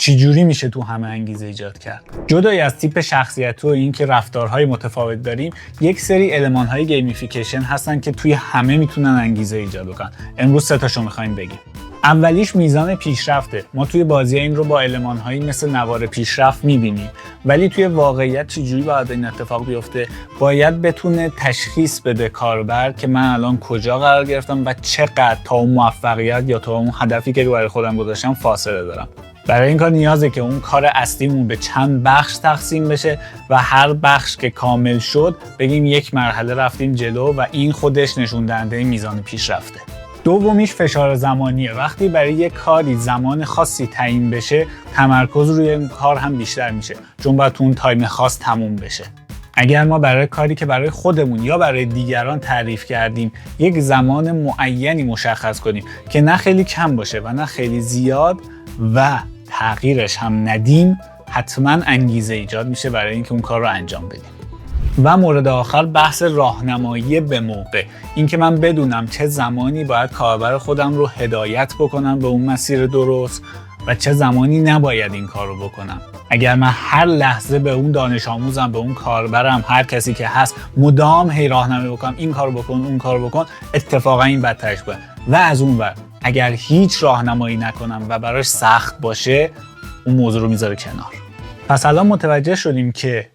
چجوری میشه تو همه انگیزه ایجاد کرد؟ جدای از تیپ شخصیت و اینکه رفتارهای متفاوت داریم، یک سری المان‌های گیمفیکیشن هستن که توی همه میتونن انگیزه ایجاد کنن. امروز 3 تاشو می‌خوایم بگیم. اولیش میزان پیشرفته. ما توی بازی این رو با المان‌هایی مثل نوار پیشرفت می‌بینیم، ولی توی واقعیت چجوری باید این اتفاق بیفته؟ باید بتونه تشخیص بده کاربر که من الان کجا قرار گرفتم و چقدر تا اون موفقیت یا تا اون هدفی که برای خودم گذاشتم فاصله دارم. برای این کار نیازه که اون کار اصلیمون به چند بخش تقسیم بشه و هر بخش که کامل شد بگیم یک مرحله رفتیم جلو و این خودش نشون دهنده میزان پیشرفته. دومیش فشار زمانیه. وقتی برای یک کاری زمان خاصی تعیین بشه، تمرکز روی این کار هم بیشتر میشه، چون باید تو اون تایم خاص تموم بشه. اگر ما برای کاری که برای خودمون یا برای دیگران تعریف کردیم یک زمان معینی مشخص کنیم که نه خیلی کم باشه و نه خیلی زیاد و تغییرش هم ندیم، حتما انگیزه ایجاد میشه برای اینکه اون کار رو انجام بدیم. و مورد آخر بحث راهنمایی به موقع. اینکه من بدونم چه زمانی باید کاربر خودم رو هدایت بکنم به اون مسیر درست و چه زمانی نباید این کار رو بکنم. اگر من هر لحظه به اون دانش آموزم، به اون کاربرم، هر کسی که هست مدام هی راهنمایی بکنم این کارو بکن اون کارو بکن، اتفاقا این بدترش کنه. و از اون ور اگر هیچ راهنمایی نکنم و براش سخت باشه، اون موضوع رو میذاره کنار. پس الان متوجه شدیم که